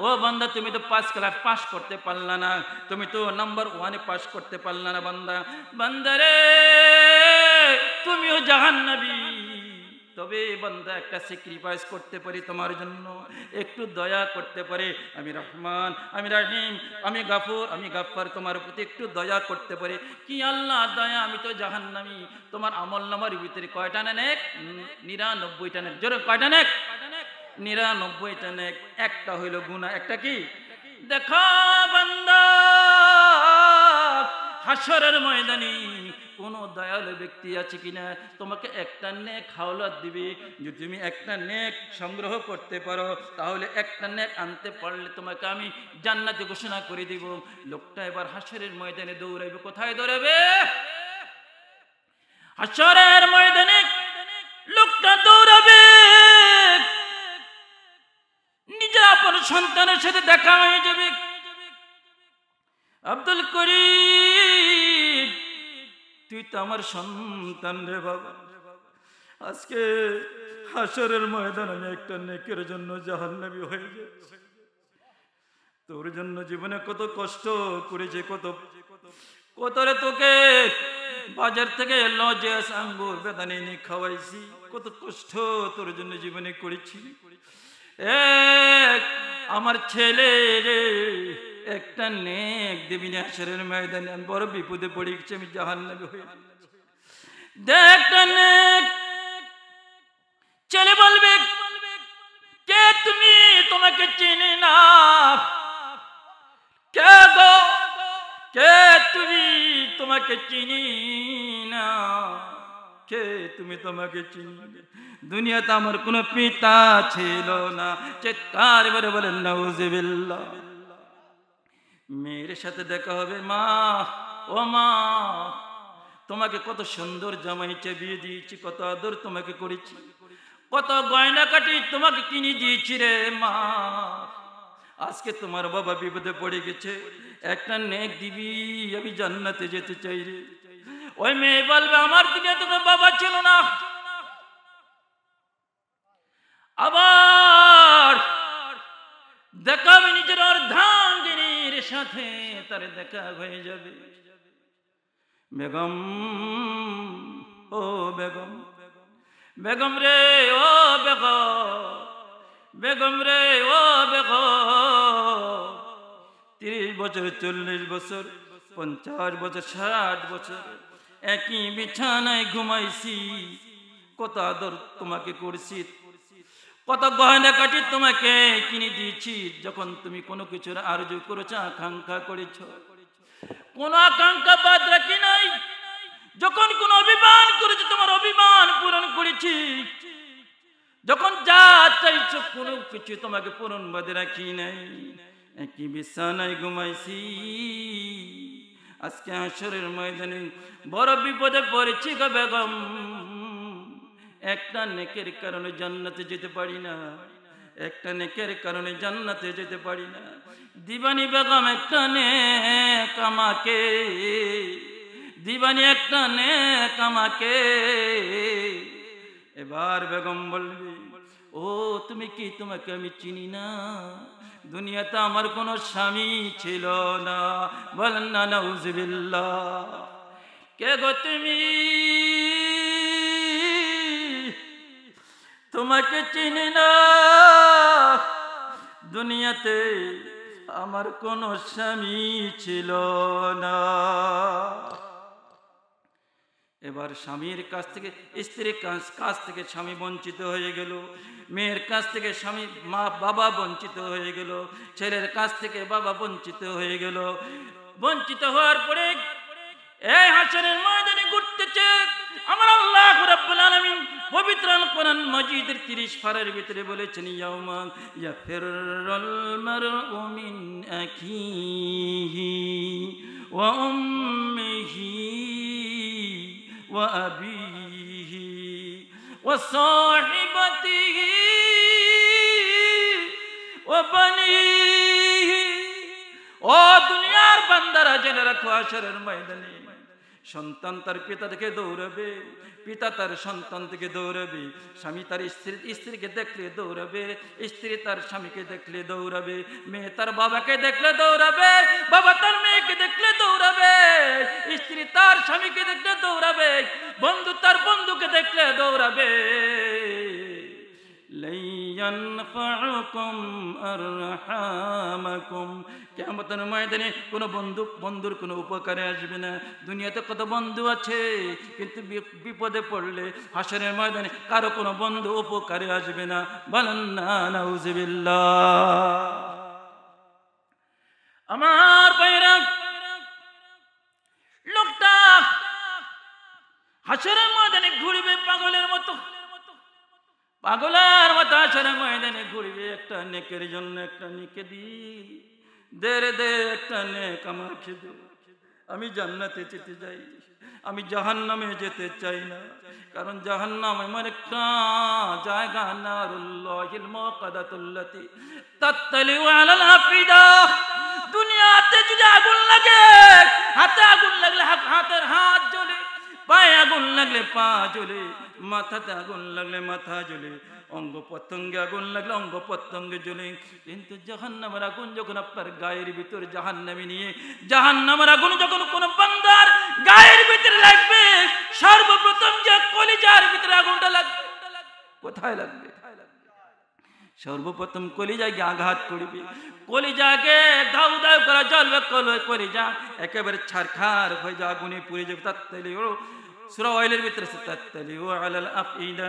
S1: ও বান্দা, তুমি তো 5 ক্লাস পাস করতে পারলা না, তুমি তো নাম্বার 1-এ পাস করতে পারলা না। বান্দা, বান্দারে তুমিও জাহান্নামী। তবে বান্দা একটা স্যাক্রিফাইস করতে পারি তোমার জন্য, একটু দয়া করতে পারে। আমি রহমান, আমি রহিম, আমি গাফুর, আমি গাফফার, তোমার প্রতি একটু দয়া করতে পারে। কি আল্লাহ দয়া? আমি তো জাহান্নামী। তোমার আমল নামার ভিতরে কয়টা নেক? 99টা নেক। জোরে কয়টা নেক? 99টা নেক, একটা হইল গুনাহ, একটা কি? দেখো বান্দা, হাশরের ময়দানে কোন দয়ালু ব্যক্তি আছে কিনা তোমাকে একটা নেক হাওলাত দিবে। যদি তুমি একটা নেক সংগ্রহ করতে পারো, তাহলে একটা নেক আনতে পারলে তোমাকে আমি জান্নাতে ঘোষণা করে দিব। লোকটা এবার হাশরের ময়দানে দৌড়াইবে। কোথায় দৌড়াবে? হাশরের ময়দানে লোকটা দৌড়াবে, নিজের আপন সন্তানের সাথে দেখা হয়ে যাবে। আব্দুল করিম, তুই তো আমার সন্তান রে বাবা, আজকে হাশরের ময়দানে আমি একটা নেকের জন্য জাহান্নামী হয়ে যাচ্ছি। তোর জন্য জীবনে কত কষ্ট করেছে, কত রে তোকে বাজার থেকে লজেস আঙ্গুর বেদানি এনে খাওয়াইছি, কত কষ্ট তোর জন্য জীবনে করেছি। আমার ছেলে রে, একটা নেক দিবি না হাশরের ময়দানে? আমি বড় বিপদে পড়ে গেছি, আমি জাহান্নামী হয়ে। একটা নেক ছেলে বলবে, কে তুমি? তোমাকে চিনি না। কে গো? কে তুমি? তোমাকে চিনি না। কে তুমি? তোমাকে চিনি না। দুনিয়াতে আমার কোনো পিতা ছিল না। চিৎকার করে বলেন নাউযুবিল্লাহ। মেয়ের সাথে দেখা হবে, মা, ও মা, তোমাকে কত সুন্দর জামাইটা বিয়ে দিয়েছি, কত আদর তোমাকে করেছি, কত গয়না কাটি তোমাকে কিনে দিয়েছি রে মা। আজকে তোমার বাবা বিপদে পড়ে গেছে, একটা নেক দিবি, আমি জান্নাতে যেতে চাই রে। ওই মেয়ে বলবে, আমার দিকে তো বাবা ছিল না। আবার দেখা হবে নিজের অর্ধাঙ্গিনীর সাথে, তার দেখা হয়ে যাবে। বেগম, ও বেগম, বেগম রে, ও বেগম, বেগম রে, ও বেগম। 30 বছর, 40 বছর, 50 বছর, 60 বছর একই বিছানায় ঘুমাইছি, কত আদর তোমাকে করছি, কত গয়না কাটি তোমাকে কিনে দিয়েছি। যখন তুমি কোনো কিছুর আরজু করেছো, আকাঙ্ক্ষা করেছ, কোন আকাঙ্ক্ষা বাদ রাখি নাই। যখন কোন অভিমান করেছো, তোমার অভিমান পূরণ করেছি। যখন যা চাইছো কোনো কিছু তোমাকে পূরণ বাদে রাখি নাই। একই বিছানায় ঘুমাইছি, আজকে হাশরের ময়দানে বড় বিপদে পড়েছি গো বেগম। একটা নেকের কারণে জান্নাতে যেতে পারি না, একটা নেকের কারণে জান্নাতে যেতে পারি না। দিবানি বেগম, একটা নেক আমাকে, দিবানি একটা নেক আমাকে। এবার বেগম বলবি, ও তুমি কি, তোমাকে আমি চিনি না? দুনিয়াতে আমার কোনো স্বামী ছিল না। বলেন না নাউজুবিল্লাহ। কে গো তুমি? তোমাকে চিনি না। দুনিয়াতে আমার কোনো স্বামী ছিল না। এবার স্বামীর কাছ থেকে, স্ত্রীর কাছ থেকে স্বামী বঞ্চিত হয়ে গেল, মেয়ের কাছ থেকে স্বামী মা বাবা বঞ্চিত হয়ে গেল, ছেলের কাছ থেকে বাবা বঞ্চিত হয়ে গেল। বঞ্চিত হওয়ার পরে এই হাসরের ময়দানে ঘুরতেছে আমার আল্লাহ রাব্বুল আলামিন পবিত্র আল কোরআন মাজিদের 30 পারার ভিতরে বলেছেন, ইয়াউমা ইয়াফিরুল মারউ মিন আখিহি ওয়া উম্মিহি ওয়া আবিহি ওয়া সাহিবাতিহি ওয়া বানিহি। ও দুনিয়ার বান্দারা, জেনে রাখো হাসরের ময়দানে সন্তান তার পিতা থেকে দৌড়াবে, পিতা তার সন্তান থেকে দৌড়াবে, স্বামী তার স্ত্রীকে দেখলে দৌড়াবে, স্ত্রী তার স্বামীকে দেখলে দৌড়াবে, মেয়ে তার বাবাকে দেখলে দৌড়াবে, বাবা তার মেয়েকে দেখলে দৌড়াবে, স্ত্রী তার স্বামীকে দেখলে দৌড়াবে, বন্ধু তার বন্ধুকে দেখলে দৌড়াবে। কিয়ামতের ময়দানে কোনো বন্ধুর কোনো উপকারে আসবে না। দুনিয়াতে কত বন্ধু আছে, কিন্তু বিপদে পড়লে হাসরের ময়দানে কারো কোনো বন্ধু উপকারে আসবে না। বলেন না নাউজুবিল্লাহ। আমার ভাইরা, লোকটা হাসরের ময়দানে ঘুরবে পাগলের মতো, পাগলার মতো হাসরের ময়দানে ঘুরবে। একটা নেকের জন্য একটা নেকে দে রে দে, একটা নেক আমাকে দে। আমি জান্নাতে যেতে চাই, আমি জাহান্নামে যেতে চাই না। কারণ জাহান্নাম এমন একটা জায়গা, নারুল্লাহিল মুকাদাতুল্লাতি তাত্তালিউ আলাল আফিদা। দুনিয়াতে যদি আগুন লাগে, হাতে আগুন লাগলে হাতের হাত জ্বলে, পায়ে আগুন লাগলে পা জ্বলে, মাথাতে আগুন লাগলে মাথা জ্বলে, অঙ্গ প্রত্যঙ্গে আগুন লাগলে অঙ্গ প্রত্যঙ্গে জ্বলে। কিন্তু জাহান্নামের আগুন যখন আপনার গায়ের ভিতরে, জাহান্নামী নিয়ে জাহান্নামের আগুন যখন কোন বান্দার গায়ের ভিতরে লাগবে, সর্বপ্রথম যে কলিজার ভিতরে আগুনটা লাগবে, কোথায় লাগবে? সর্বপ্রথম কলিজায় আঘাত করবে, কলিজাকে দাউ দাউ করে জ্বলবে, কলিজা একেবারে ছারখার হয়ে যা আগুনে পুড়ে যাবে। তাত্তালিউ সূরা ওয়াইলের ভিতরে তাত্তালিউ আলাল আফইদা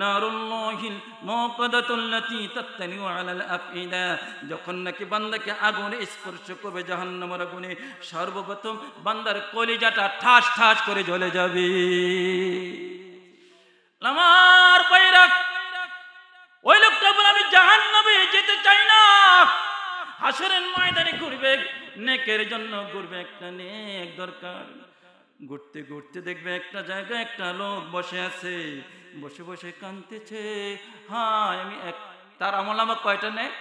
S1: নারুল্লাহিল মুকাদাতুল্লাতি তাত্তালিউ আলাল আফইদা। যখন নাকি বান্দাকে আগুনে স্পর্শ করবে, জাহান্নামের আগুনে, সর্বপ্রথম বান্দার কলিজাটা ঠাস ঠাস করে জ্বলে যাবে। আমার ভাইরা, ওই লোকটা বলে আমি জাহান্নামে যেতে চাই না। হাসরের ময়দানে ঘুরবে, নেকের জন্য ঘুরবে, একটা নেক দরকার। ঘুরতে ঘুরতে দেখবে একটা জায়গায় একটা লোক বসে আছে, বসে বসে কাঁদতেছে। হ্যাঁ, আমি তার আমল নামা কয়টা নেক?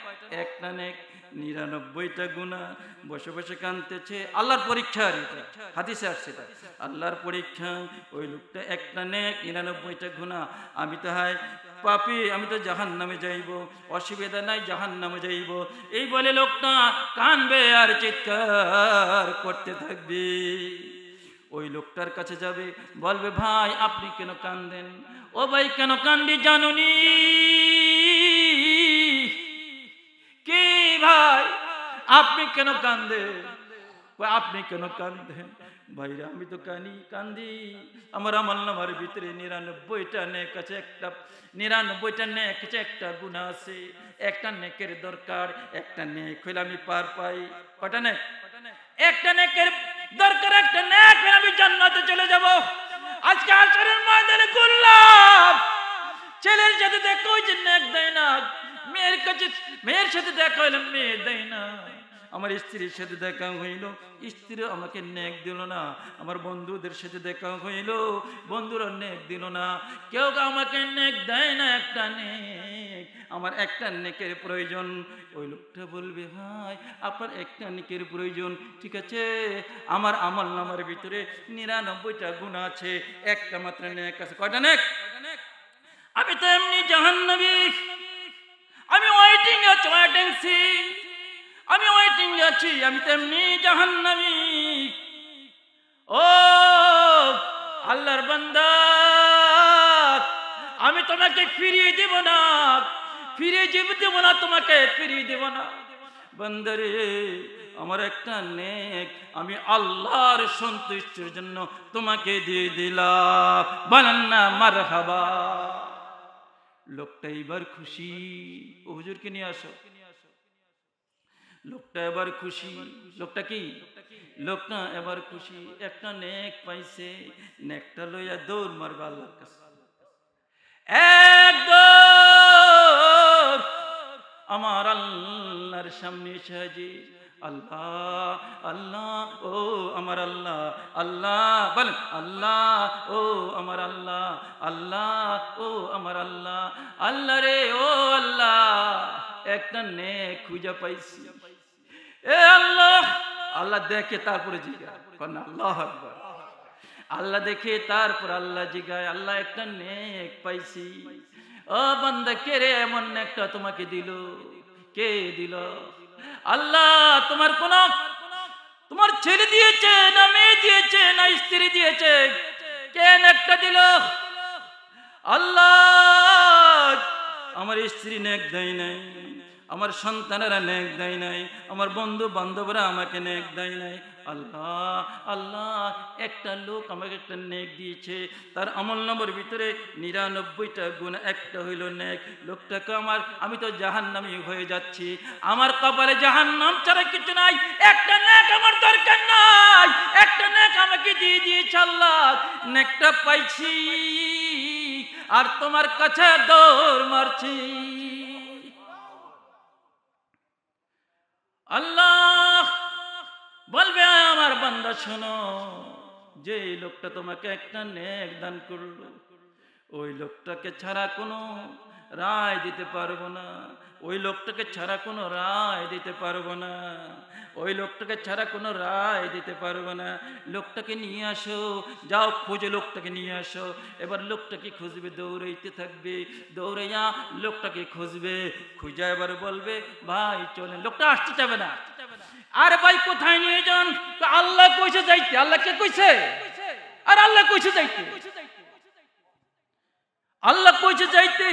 S1: একটা নেক, 99টা গুনাহ। বসে বসে কাঁদতেছে। আল্লাহর পরীক্ষা, হাদিসে আসছে আল্লাহর পরীক্ষা। ওই লোকটা একটা নেক, 99টা গুনাহ। আমি তো হায় পাপী, আমি তো জাহান্নামে যাইব, অসুবিধা নাই, জাহান্নামে যাইব। এই বলে লোকটা কাঁদবে আর চিৎকার করতে থাকবে। ওই লোকটার কাছে যাবে, বলবে ভাই আপনি কেন কাঁদেন? ও ভাই কেন কান্দি জানুনি? কি ভাই আপনি কেন কাঁদেন? আপনি কেন কাঁদেন? ভাইরা আমি তো কান্দি, আমার আমলনামার ভিতরে 99টা নেক আছে, 99টা নেক আছে, একটা গুনাহ আছে। একটা নেকের দরকার, একটা নেক হইলে আমি পার পাই। কয়টা নেক? একটা নেকের দরকার, একটা নেক হলে আমি জান্নাতে চলে যাব। আজকে হাসরের ময়দানে ঘুরলাম, ছেলের সাথে দেখা হইছে নেক দেয় না, মেয়ের সাথে দেখা হইলে মেয়ে দেয় না, আমার স্ত্রীর সাথে দেখা হইল, স্ত্রী আমাকে নেক দিল না, আমার বন্ধুদের সাথে দেখা হইল, বন্ধুরা নেক দিল না, কেউ আমাকে নেক দেয় না। একটা নেক, আমার একটা নেকের প্রয়োজন। ওই লোকটা বলবে ভাই আপনার একটা নেকের প্রয়োজন, ঠিক আছে, আমার আমল নামার ভিতরে 99টা গুনাহ আছে, একটা মাত্র নেক আছে। কয়টা নেক? আমি তো এমনি জাহান্নামী, মাচ ওয়েটিং সি, আমি ওয়েটিং আছি, আমি তেমনি জাহান্নামী। ও আল্লাহর বান্দা, আমি তোমাকে ফিরিয়ে দেব না, ফিরিয়ে দেব না, তোমাকে ফিরিয়ে দেব না। বান্দারে, আমার একটা নেক আমি আল্লাহর সন্তুষ্টির জন্য তোমাকে দিয়ে দিলাম। বলেন না মারহাবা। লোকটা এবার খুশি। ও হুজুরকে নিয়ে আসো। লোকটা এবার খুশি। লোকটা কি? লোকটা এবার খুশি, একটা নেক পাইছে। নেকটা লইয়া দৌড় মারবে আল্লাহর কাছে। এক দৌড় আমার আল্লাহর সামনে এসে হাজির। আল্লাহ আল্লাহ, ও আমার আল্লাহ, আল্লাহ বলেন আল্লাহ, ও আমার আল্লাহ, আল্লাহ ও আমার আল্লাহ, আল্লাহ রে ও আল্লাহ, একটা নেক খুঁজে পাইছি। এ আল্লাহ, আল্লাহ দেখে তারপরে জিজ্ঞাসা করেন আল্লাহু আকবার। আল্লাহ দেখে তারপর আল্লাহ জিজ্ঞাসা, আল্লাহ একটা নেক পাইছি। ও বান্দা, কে রে এমন নেকটা তোমাকে দিল? কে দিল? আল্লাহ, তোমার ছেলে দিয়েছে না মেয়ে দিয়েছে না স্ত্রী দিয়েছে? কে নেকটা দিল? আল্লাহ, আমার স্ত্রী নেক দেয় নাই, আমার সন্তানেরা নেক দেয় নাই, আমার বন্ধু বান্ধবরা আমাকে নেক দেয় নাই। আল্লাহ আল্লাহ, একটা লোক আমাকে একটা নেক দিয়েছে, তার আমল নামের ভিতরে 99টা গুণ, একটা হইল নেক। লোকটাকে আমি তো জাহান্নামী হয়ে যাচ্ছি, আমার কপালে জাহান্নাম ছাড়া কিছু নাই, একটা নেক আমার দরকার নাই, একটা নেক আমাকে দিয়ে দিয়েছে আল্লাহ। নেকটা পাইছি আর তোমার কাছে দৌড় মারছি। আল্লাহ বলবে, আমার বান্দা শোনো, যে লোকটা তোমাকে একটা নেক দান করলো, ওই লোকটাকে ছাড়া কোনো রায় দিতে পারবো না, ওই লোকটাকে ছাড়া কোনো রায় দিতে পারবো না, ওই লোকটাকে ছাড়া কোনো রায় দিতে পারবো না। লোকটাকে নিয়ে আসো, যাও খুঁজে লোকটাকে নিয়ে আসো। এবার লোকটাকে খুঁজবে, দৌড়াইতে থাকবে, দৌড়াইয়া লোকটাকে খুঁজবে, খুঁজে এবার বলবে, ভাই চলেন। লোকটা আসতে যাবে না। আরে ভাই কোথায় নিয়ে যান? আল্লাহ কইছে যাইতে। আল্লাহ কে কইছে? আর আল্লাহ কইছে যাইতে, আল্লাহ কইছে যাইতে।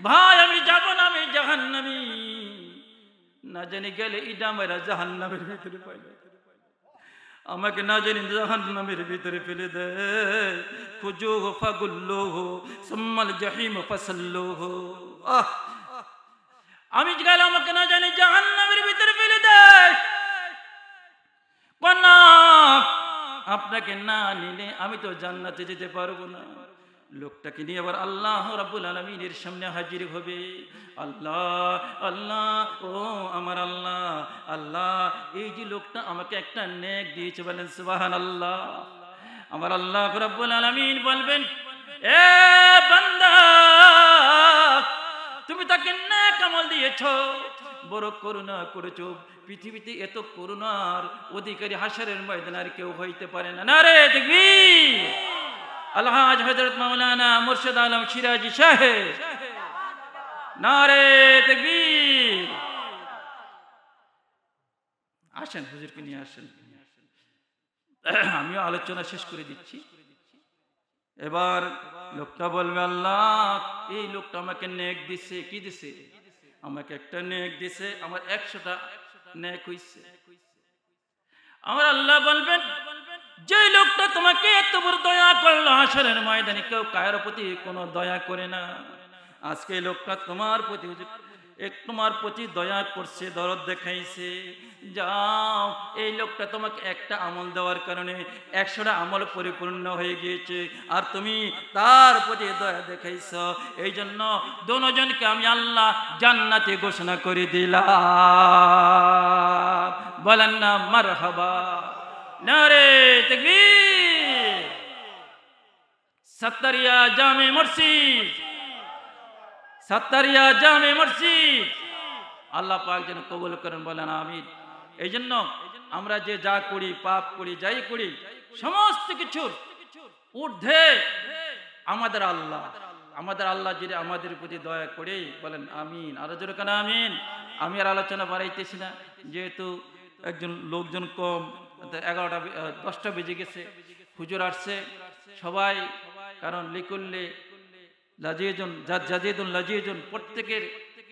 S1: ভাই আমি যাব না, আমি জাহান্নামী। না জানি গেলে ইডা মেরা জাহান্নামের ভিতরে পাইলে, আমাকে না জানি জাহান্নামের ভিতরে ফেলে দেয়। খুজুহু ফাগুল্লুহু সুম্মাল জাহিম ফাসাল্লুহু। আমি গেলে আমাকে না জানি জাহান্নামের ভিতরে ফেলে দেয়। না, আপনাকে না নিলে আমি তো জান্নাতে যেতে পারবো না। লোকটাকে নিয়ে আবার আল্লাহ রাব্বুল আলামিনের সামনে হাজির হবে। আল্লাহ আল্লাহ, ও আমার আল্লাহ, আল্লাহ এই যে লোকটা আমাকে একটা নেক দিয়েছে, বলেন সুবহানাল্লাহ। আমার আল্লাহ রাব্বুল আলামিন বলবেন, এ বান্দা, তুমি তাকে নেক আমল দিয়েছো, বড় করুণা করেছো। পৃথিবীতে এত করুণার অধিকারী হাশরের ময়দানে আর কেউ হইতে পারে না। নারে তাকবীর। আলহাজ হযরত মাওলানা মুর্শিদ আলম সিরাজি সাহেব, নারে তাকবীর। আসেন, হুজুরকে নিয়ে আসেন। আমিও আলোচনা শেষ করে দিচ্ছি। এবার লোকটা বলবে, আল্লাহ এই লোকটা আমাকে নেক দিছে। কি দিছে? আমাকে একটা নেক দিছে, আমার 100টা নেক হইছে। আমার আল্লাহ বলবেন, যে লোকটা তোমাকে এত বড় দয়া করলো, হাশরের ময়দানে কেউ কারোর প্রতি কোনো দয়া করে না। আজকে লোকটা তোমার প্রতি দয়া করছে, দরদ দেখাইছে। যাও, এই লোকটা তোমাকে একটা আমল দেওয়ার কারণে 100টা আমল পরিপূর্ণ হয়ে গিয়েছে, আর তুমি তার প্রতি দয়া দেখাইছ। এই জন্য দুজনকে আমি আল্লাহ জান্নাতে ঘোষণা করে দিলাম। বলেন না মারহাবা। নারে তাকবীর। সাত্তারিয়া জামে মসজিদ, সাত্তারিয়া জামে মসজিদ আল্লাহ পাক যেন কবুল করেন, বলেন আমিন। এই জন্য আমরা যে যা করি, পাপ করি, যাই করি, সমস্ত কিছুর ঊর্ধ্বে আমাদের আল্লাহ। আমাদের আল্লাহ যদি আমাদের প্রতি দয়া করে বলেন আমিন, আরো জোরে কেন আমিন। আমি আর আলোচনা বাড়াইতেছি না, যেহেতু একজন লোকজন কম, 11টা 10টা বেজে গেছে, হুজুর আসছে সবাই, কারণ লিকুল্লে লাজিয়েজন জাজিদুন লাজিয়েজন, প্রত্যেকের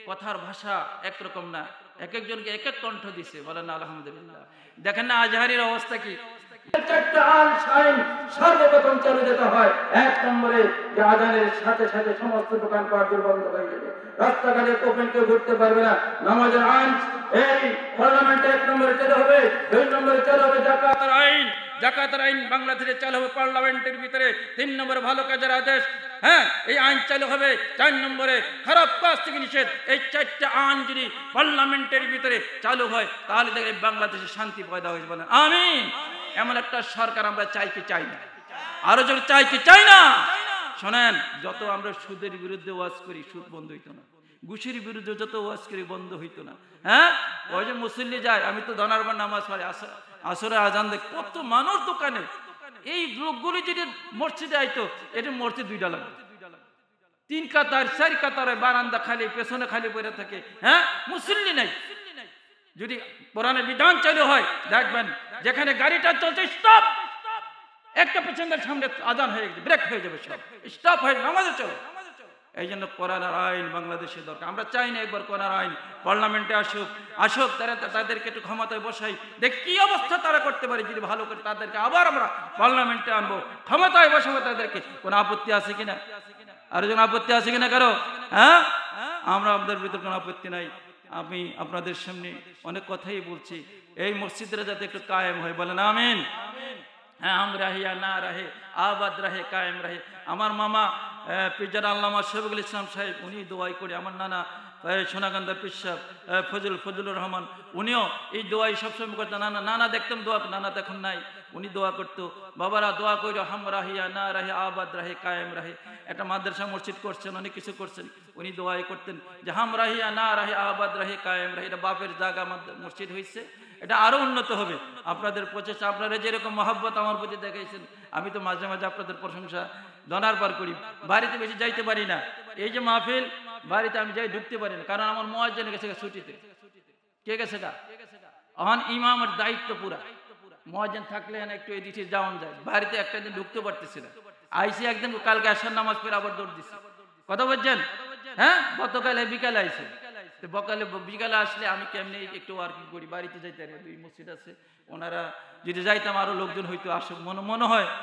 S1: কথার ভাষা একরকম না, এক একজনকে এক এক কণ্ঠ দিছে, বলেন আলহামদুলিল্লাহ। দেখেন না আজহারির অবস্থা কি, চারটা আল শাইন সর্বপ্রথম চলে যেতে হয়। 1 নম্বরে যে আজানের সাথে সাথে সমস্ত দোকান পাট বন্ধ হয়ে যাবে, রাস্তাঘাটে ওপেন কেউ ঘুরতে পারবে না। নামাজের আইন এই পার্লামেন্টে 1 নম্বরে চলে হবে, 2 নম্বরে চলে হবে যাকাতের আইন, জাকাতের আইন বাংলাদেশে চালু হবে পার্লামেন্টের ভিতরে। 3 নম্বরে ভালো কাজের আদেশ, হ্যাঁ এই আইন চালু হবে। 4 নম্বরে খারাপ কাজ থেকে নিষেধ। এই 4টা আইন যদি পার্লামেন্টের ভিতরে চালু হয় তাহলে দেখে বাংলাদেশে শান্তি পয়দা হয়েছে, বলেন আমিন। এমন একটা সরকার আমরা চাই কি চাই না, আরো যদি চাই কি চাই না। শোনেন, যত আমরা সুদের বিরুদ্ধে ওয়াজ করি সুদ বন্ধ হইতো না, ঘুষের বিরুদ্ধে যত ওয়াজ করি বন্ধ হইতো না। হ্যাঁ ওই যে মুসল্লি যায়, আমি তো ধনারবার নামাজ পড়ি, আসরে আজান দেখ, কত মানুষ দোকানে। এই লোকগুলি যদি মসজিদে আইতো, এটা মসজিদ 2টা লাগে, 3 কাতার 4 কাতারে বারান্দা খালি, পেছনে খালি পড়ে থাকে, হ্যাঁ মুসল্লি নাই। যদি কোরআনের বিধান চালু হয় দেখবেন যেখানে গাড়িটা চলছে স্টপ, একটা পেছনের সামনে আজান হয়ে গেছে, ব্রেক হয়ে যাবে, সব স্টপ হয়ে নামাজে চলো। এই জন্য কোরআনের আইন বাংলাদেশে দরকার। আমরা চাই না একবার কোরআনের আইন পার্লামেন্টে আসুক, তাদেরকে একটু ক্ষমতায় বসাই, দেখ কি অবস্থা তারা করতে পারে। যদি ভালো করে তাদেরকে আবার আমরা পার্লামেন্টে আনবো, ক্ষমতায় বসাবো তাদেরকে। কোনো আপত্তি আছে কিনা? আর যেন আপত্তি আছে কিনা কারো? হ্যাঁ, আমরা আমাদের ভিতরে কোনো আপত্তি নাই। আমি আপনাদের সামনে অনেক কথাই বলছি, এই মসজিদরা যাতে একটু কায়েম হয়, বলেন আমিন। হ্যাঁ, হাম রাহে या না রাহে, আবাদ রাহে, কায়েম রাহে। আমার মামা পিজার আল্লামা শফিকুল ইসলাম সাহেব, উনি দোয়াই করে। আমার নানা সোনাকান্দা পিসাব ফজলুর রহমান, উনিও এই দোয়াই সবসময় করতেন। নানা দেখতাম দোয়া, নানা দেখুন নাই, উনি দোয়া করতো। বাবারা দোয়া কইল, হাম রাহিয়া না রাহে, আবাদ রাহে, কায়েম রাহে। একটা মাদ্রাসা মসজিদ করছেন, অনেক কিছু করছেন, উনি দোয়াই করতেন যে হাম রাহিয়া না রাহে, আবাদ রাহে, কায়েম রাহে। এটা বাপের জায়গা মসজিদ হয়েছে, এটা আরো উন্নত হবে। আপনাদের প্রচেষ্টা, আপনারা যেরকম মহব্বত আমার প্রতি দেখাইছেন, আমি তো মাঝে মাঝে আপনাদের প্রশংসা দনার পার করি। বাড়িতে বেশি যাইতে পারি না, এই যে মাহফিল, বাড়িতে আমি যাই ঢুকতে পারি না, কারণ আমার মুয়াজ্জিন গেছে ছুটিতে। কে গেছে গা? এখন ইমামের দায়িত্ব পুরা, মুয়াজ্জিন থাকলে একটু এদিকে যাওয়া যায়। বাড়িতে একটা দিন ঢুকতে পারতেছি না, আইসি একদিন, কালকে আসার নামাজ পড়ে আবার দৌড় দিচ্ছে। কথা বলছেন? হ্যাঁ, গতকালে বিকালে আইসে, বকালে বিকালে আসলে আমি কেমনি একটু ওয়ার্কিং করি, বাড়িতে যাইতে 2 মসজিদ আছে, ওনারা যদি যাইতাম আরো লোকজন হয়তো আসুক, মনে হয়